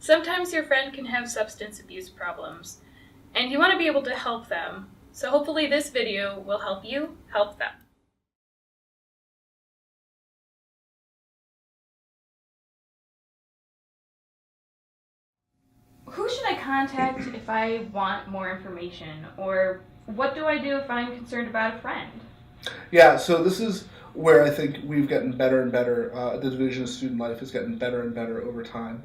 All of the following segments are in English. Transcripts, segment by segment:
Sometimes your friend can have substance abuse problems, and you want to be able to help them. So hopefully this video will help you help them. Who should I contact if I want more information? Or what do I do if I'm concerned about a friend? Yeah, so this is where I think we've gotten better and better. The Division of Student Life has gotten better and better over time.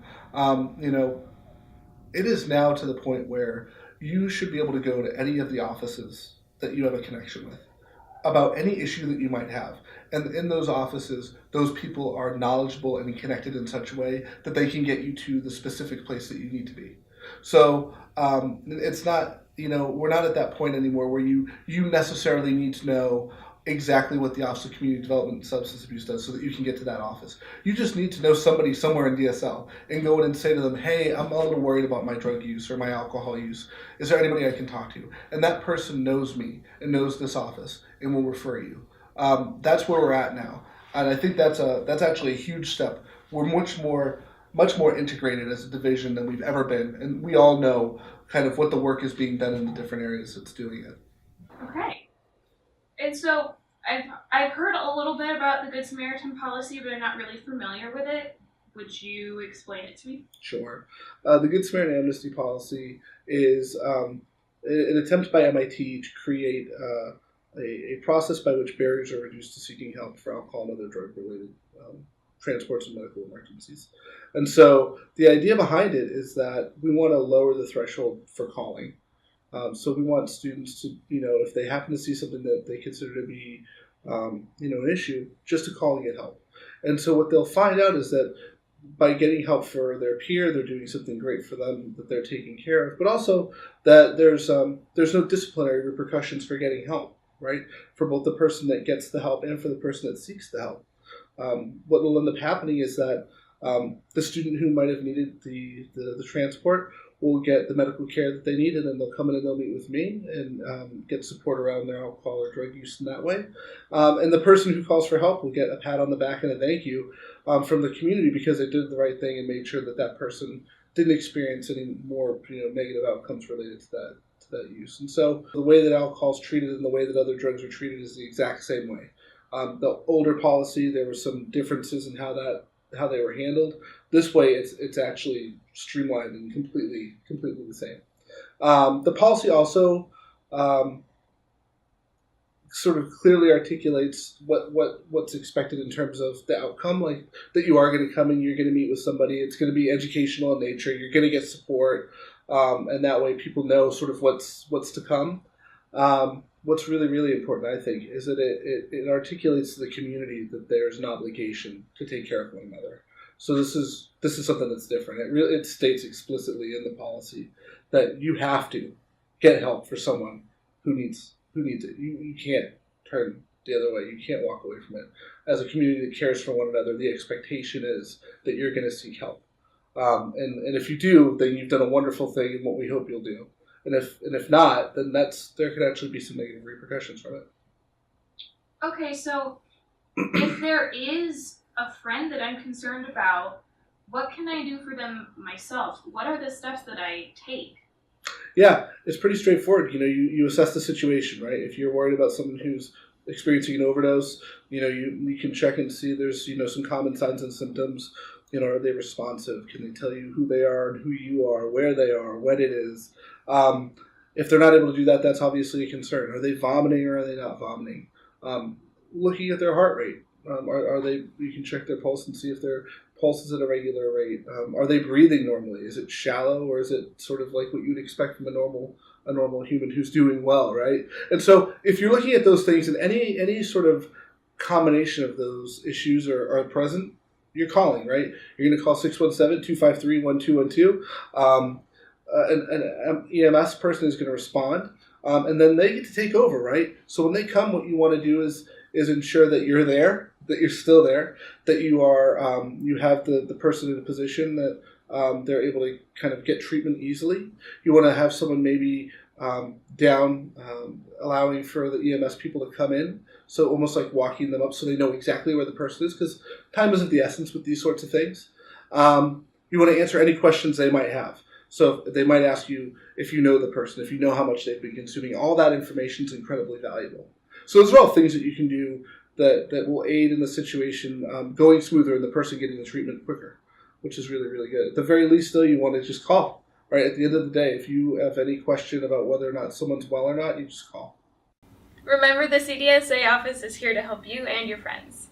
It is now to the point where you should be able to go to any of the offices that you have a connection with about any issue that you might have. And in those offices, those people are knowledgeable and connected in such a way that they can get you to the specific place that you need to be. So it's not, we're not at that point anymore where you necessarily need to know exactly what the Office of Community Development and Substance Abuse does so that you can get to that office. You just need to know somebody somewhere in DSL and go in and say to them, hey, I'm a little worried about my drug use or my alcohol use. Is there anybody I can talk to? And that person knows me and knows this office and will refer you. That's where we're at now. And I think that's actually a huge step. We're much more integrated as a division than we've ever been. And we all know kind of what the work is being done in the different areas that's doing it. Okay. And so I've heard a little bit about the Good Samaritan policy, but I'm not really familiar with it. Would you explain it to me? Sure. The Good Samaritan Amnesty Policy is an attempt by MIT to create a process by which barriers are reduced to seeking help for alcohol and other drug-related transports and medical emergencies. And so the idea behind it is that we want to lower the threshold for calling. So we want students to, if they happen to see something that they consider to be, an issue, just to call and get help. And so what they'll find out is that by getting help for their peer, they're doing something great for them that they're taking care of, but also that there's no disciplinary repercussions for getting help, right? For both the person that gets the help and for the person that seeks the help. What will end up happening is that the student who might have needed the transport will get the medical care that they need, and then they'll come in and they'll meet with me and get support around their alcohol or drug use in that way. And the person who calls for help will get a pat on the back and a thank you from the community because they did the right thing and made sure that that person didn't experience any more negative outcomes related to that use. And so the way that alcohol is treated and the way that other drugs are treated is the exact same way. The older policy, there were some differences in how they were handled. This way, it's actually streamlined and completely the same. The policy also sort of clearly articulates what's expected in terms of the outcome, like that you are going to come in, you're going to meet with somebody, it's going to be educational in nature, you're going to get support, and that way people know sort of what's to come. What's really, really important, I think, is that it articulates to the community that there's an obligation to take care of one another. So this is something that's different. It states explicitly in the policy that you have to get help for someone who needs it. You can't turn the other way. You can't walk away from it. As a community that cares for one another, the expectation is that you're going to seek help. And if you do, then you've done a wonderful thing in what we hope you'll do. And if not, then there could actually be some negative repercussions from it. Okay, so if there is a friend that I'm concerned about, what can I do for them myself? What are the steps that I take? Yeah, it's pretty straightforward. You assess the situation, right? If you're worried about someone who's experiencing an overdose, you can check and see there's some common signs and symptoms. Are they responsive? Can they tell you who they are and who you are, where they are, when it is? If they're not able to do that, that's obviously a concern. Are they vomiting or are they not vomiting? Looking at their heart rate. Are they? You can check their pulse and see if their pulse is at a regular rate. Are they breathing normally? Is it shallow or is it sort of like what you'd expect from a normal human who's doing well, right? And so if you're looking at those things and any sort of combination of those issues are present, you're calling, right? You're going to call 617-253-1212. An EMS person is going to respond, and then they get to take over, right? So when they come, what you want to do is ensure that you're there, that you're still there, that you are you have the person in a position that they're able to kind of get treatment easily. You want to have someone maybe down, allowing for the EMS people to come in, so almost like walking them up so they know exactly where the person is, because time isn't the essence with these sorts of things. You want to answer any questions they might have. So they might ask you if you know the person, if you know how much they've been consuming. All that information is incredibly valuable. So those are all things that you can do that will aid in the situation going smoother and the person getting the treatment quicker, which is really, really good. At the very least, though, you want to just call. Right? At the end of the day, if you have any question about whether or not someone's well or not, you just call. Remember, the CDSA office is here to help you and your friends.